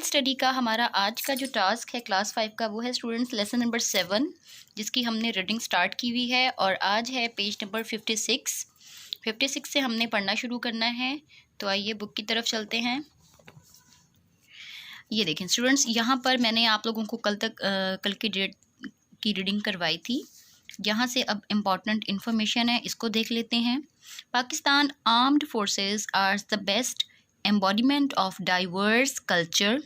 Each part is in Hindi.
स्टडी का हमारा आज का जो टास्क है क्लास 5 का वो है स्टूडेंट्स लेसन नंबर 7, जिसकी हमने रीडिंग स्टार्ट की हुई है और आज है पेज नंबर 56 से हमने पढ़ना शुरू करना है। तो आइए बुक की तरफ चलते हैं। ये देखें स्टूडेंट्स, यहाँ पर मैंने आप लोगों को कल की डेट की रीडिंग करवाई थी। यहाँ से अब इम्पॉर्टेंट इन्फॉर्मेशन है, इसको देख लेते हैं। Pakistan armed forces are the best embodiment of diverse culture.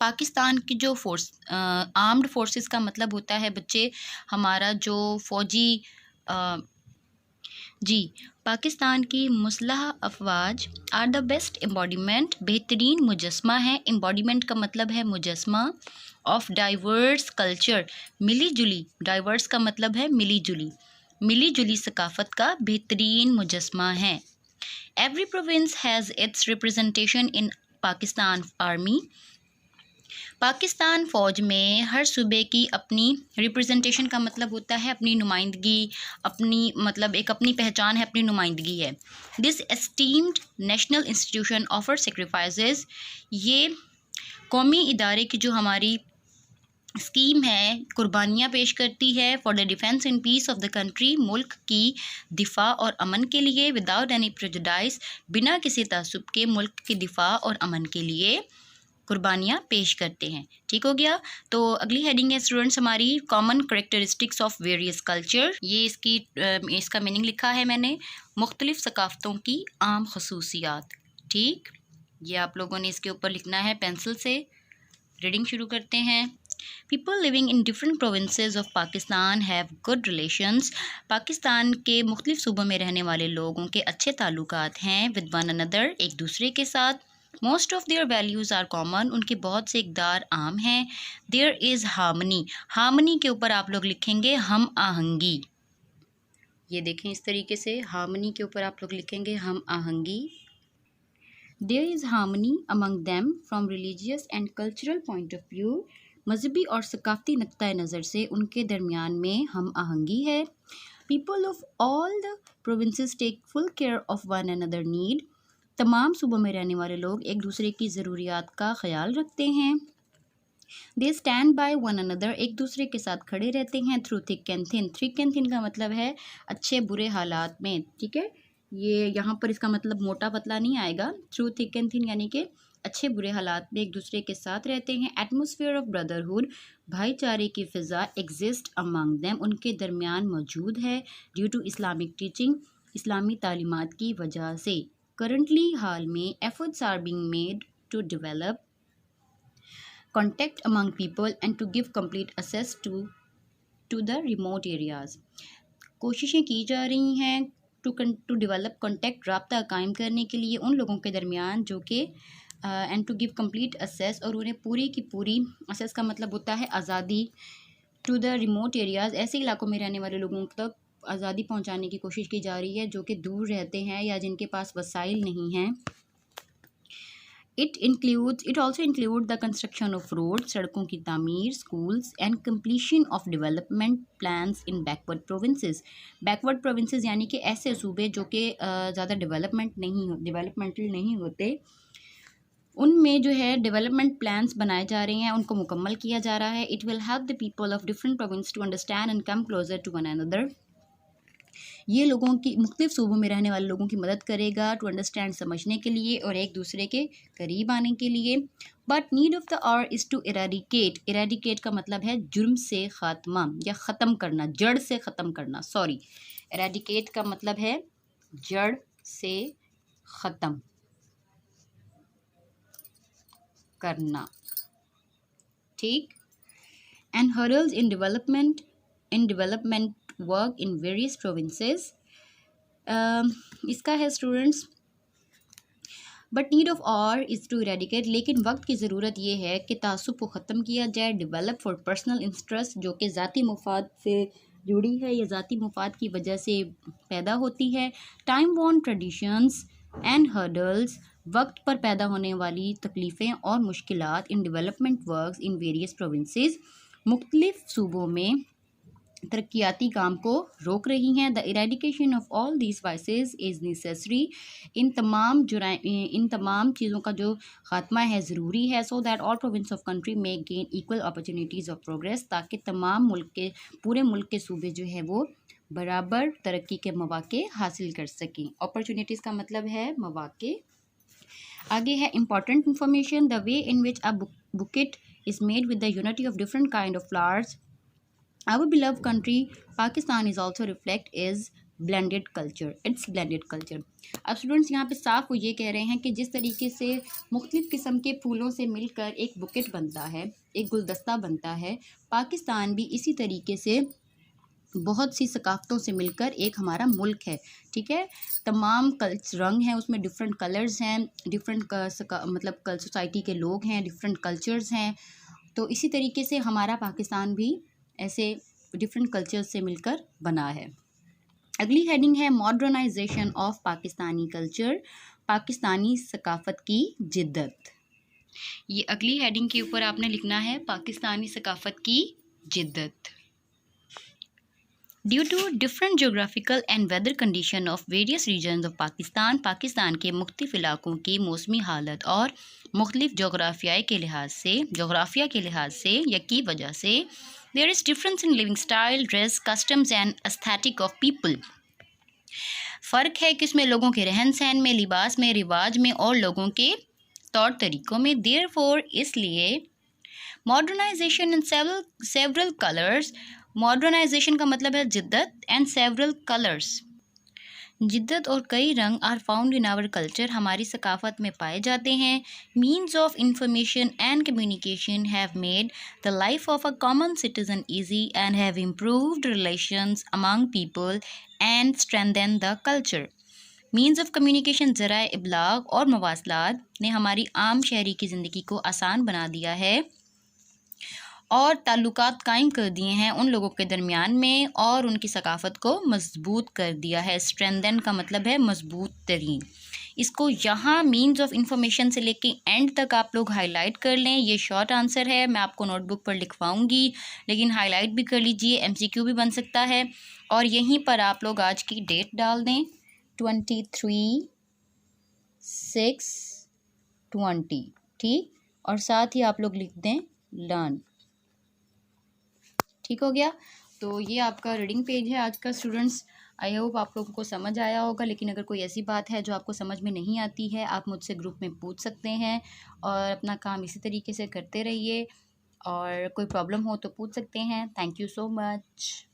Pakistan की जो आर्म्ड फोर्सेस का मतलब होता है बच्चे हमारा जो फौजी पाकिस्तान की मुसल्ह अफवाज आर द बेस्ट एम्बॉडीमेंट, बेहतरीन मुजस्मा है। एम्बॉडीमेंट का मतलब है मुजस्मा। ऑफ डाइवर्स कल्चर, मिली जुली, डाइवर्स का मतलब है मिली जुली सकाफ़त का बेहतरीन मुजस्मा है। Every province has its representation in Pakistan army. Pakistan फ़ौज में हर सूबे की अपनी रिप्रेजेंटेशन का मतलब होता है अपनी नुमाइंदगी, अपनी पहचान है, अपनी नुमाइंदगी है। This esteemed national institution offer sacrifices, ये कौमी इदारे की जो हमारी स्कीम है कुर्बानियाँ पेश करती है। For the defence and peace of the country, मुल्क की दिफा और अमन के लिए। विदाउट एनी प्रेजुडाइस, बिना किसी तासुब के मुल्क की दिफा और अमन के लिए कुर्बानियाँ पेश करते हैं। ठीक हो गया। तो अगली हेडिंग है स्टूडेंट्स हमारी common characteristics of various culture. ये इसका मीनिंग लिखा है मैंने, मुख्तलिफ सकाफ़तों की आम खसूसियात। ठीक, ये आप लोगों ने इसके ऊपर लिखना है पेंसिल से। रीडिंग शुरू करते हैं। People living in different provinces of Pakistan have good relations. Pakistan के मुख्तलिफ सूबों में रहने वाले लोगों के अच्छे ताल्लुकात हैं with one another, एक दूसरे के साथ। Most of their values are common, उनके बहुत से इक़दार आम हैं। There is harmony, harmony के ऊपर आप लोग लिखेंगे हम आहंगी। ये देखें इस तरीके से, harmony के ऊपर आप लोग लिखेंगे हम आहंगी। There is harmony among them from religious and cultural point of view. मजहबी और सकाफ़ती नुक्ता नज़र से उनके दरमियान में हम आहंगी है। People of all the provinces take full care of one another need, तमाम सूबों में रहने वाले लोग एक दूसरे की ज़रूरियात का ख्याल रखते हैं। They stand by one another, एक दूसरे के साथ खड़े रहते हैं। Through thick and thin, thick and thin का मतलब है अच्छे बुरे हालात में। ठीक है, ये यहाँ पर इसका मतलब मोटा पतला नहीं आएगा। थ्रू थिक एंड थिन यानी कि अच्छे बुरे हालात में एक दूसरे के साथ रहते हैं। एटमॉस्फेयर ऑफ ब्रदरहुड, भाईचारे की फ़िज़ा एग्जिस्ट अमंग देम, उनके दरमियान मौजूद है। ड्यू टू इस्लामिक टीचिंग, इस्लामी तालीमात की वजह से। करंटली, हाल में, efforts are being made to develop contact among people and to give complete access to the remote areas, कोशिशें की जा रही हैं टू डेवलप कॉन्टेक्ट, रब्ता कायम करने के लिए उन लोगों के दरमियान जो कि and to give complete access, और उन्हें पूरी की पूरी, एक्सेस का मतलब होता है आज़ादी, टू द रिमोट एरियाज़, ऐसे इलाकों में रहने वाले लोगों तक आज़ादी पहुंचाने की कोशिश की जा रही है जो कि दूर रहते हैं या जिनके पास वसाइल नहीं हैं। It also include the construction of road, सड़कों की तामीर, schools and completion of development plans in backward provinces. Backward provinces यानी कि ऐसे सूबे जो कि ज़्यादा डेवलपमेंटल नहीं होते, उनमें जो है डेवलपमेंट प्लान्स बनाए जा रहे हैं, उनको मुकम्मल किया जा रहा है। It will help the people of different province to understand and come closer to one another, ये लोगों की मुख्तलिफ सूबों में रहने वाले लोगों की मदद करेगा टू अंडरस्टैंड, समझने के लिए और एक दूसरे के करीब आने के लिए। But need of the hour is to eradicate, eradicate का मतलब है जुर्म से ख़ात्मा या ख़त्म करना, जड़ से ख़त्म करना। सॉरी, इरेडिकेट का मतलब है जड़ से ख़त्म करना। ठीक। And hurdles in development work in various provinces, इसका है students but need of hour is to eradicate, लेकिन वक्त की ज़रूरत ये है कि तासुब को ख़त्म किया जाए। डेवलप फॉर पर्सनल इंटरेस्ट, जो कि ज़ाती मुफाद से जुड़ी है या ज़ाती मुफाद की वजह से पैदा होती है। Time worn traditions and hurdles, वक्त पर पैदा होने वाली तकलीफ़ें और मुश्किलात in development works in various provinces, मुख्तलिफ सूबों में तरक्याती काम को रोक रही हैं। The eradication of all these vices is necessary. इन तमाम चीज़ों का जो ख़ात्मा है ज़रूरी है। So that all province of country में gain equal opportunities of progress, ताकि तमाम पूरे मुल्क के सूबे जो है वो बराबर तरक्की के मौक़े हासिल कर सकें। अपॉर्चुनिटीज़ का मतलब है मौक़े। आगे है important information. The way in which a bouquet is made with the unity of different kind of flowers our beloved country Pakistan is also reflect is blended culture, it's blended culture। अब स्टूडेंट्स यहाँ पे साफ वो ये कह रहे हैं कि जिस तरीके से मुख्तलिफ़ किस्म के फूलों से मिलकर एक बुकेट बनता है, एक गुलदस्ता बनता है, पाकिस्तान भी इसी तरीके से बहुत सी सकाफ़तों से मिलकर एक हमारा मुल्क है। ठीक है, तमाम रंग हैं उसमें, डिफरेंट कलर्स हैं, डिफरेंट मतलब सोसाइटी के लोग हैं, डिफरेंट कल्चर्स हैं। तो इसी तरीके से हमारा पाकिस्तान भी ऐसे डिफरेंट कल्चर्स से मिलकर बना है। अगली हेडिंग है modernisation of Pakistani culture, Pakistani सकाफ़त की जिद्दत। ये अगली हेडिंग के ऊपर आपने लिखना है पाकिस्तानी सकाफ़त की जिद्दत। Due to different geographical and weather condition of various regions of Pakistan, Pakistan के मुख्तलिफ इलाकों की मौसमी हालत और मुख्तलिफ जोग्राफिया के लिहाज से या की वजह से there is difference in living style, dress, customs and aesthetic of people। फ़र्क है किसमें, लोगों के रहन सहन में, लिबास में, रिवाज में और लोगों के तौर तरीक़ों में। therefore इसलिए modernisation in several colours, modernisation का मतलब है जिद्दत, एंड सेवरल कलर्स, जिद्दत और कई रंग are found in our culture, हमारी सकाफ़त में पाए जाते हैं। Means of information and communication have made the life of a common citizen easy and have improved relations among people and strengthen the culture. Means of communication ज़राए इबलाग और मवासलात ने हमारी आम शहरी की ज़िंदगी को आसान बना दिया है और ताल्लुकात कायम कर दिए हैं उन लोगों के दरमियान में और उनकी सकाफ़त को मजबूत कर दिया है। स्ट्रेंथन का मतलब है मजबूत तरीन। इसको यहाँ मीन्स ऑफ इंफॉर्मेशन से लेके एंड तक आप लोग हाईलाइट कर लें। ये शॉर्ट आंसर है, मैं आपको नोटबुक पर लिखवाऊंगी, लेकिन हाईलाइट भी कर लीजिए, MCQ भी बन सकता है। और यहीं पर आप लोग आज की डेट डाल दें 23/6/20। ठीक, और साथ ही आप लोग लिख दें लर्न। ठीक हो गया। तो ये आपका रीडिंग पेज है आज का स्टूडेंट्स। आई होप आप लोगों को समझ आया होगा, लेकिन अगर कोई ऐसी बात है जो आपको समझ में नहीं आती है, आप मुझसे ग्रुप में पूछ सकते हैं और अपना काम इसी तरीके से करते रहिए। और कोई प्रॉब्लम हो तो पूछ सकते हैं। Thank you so much.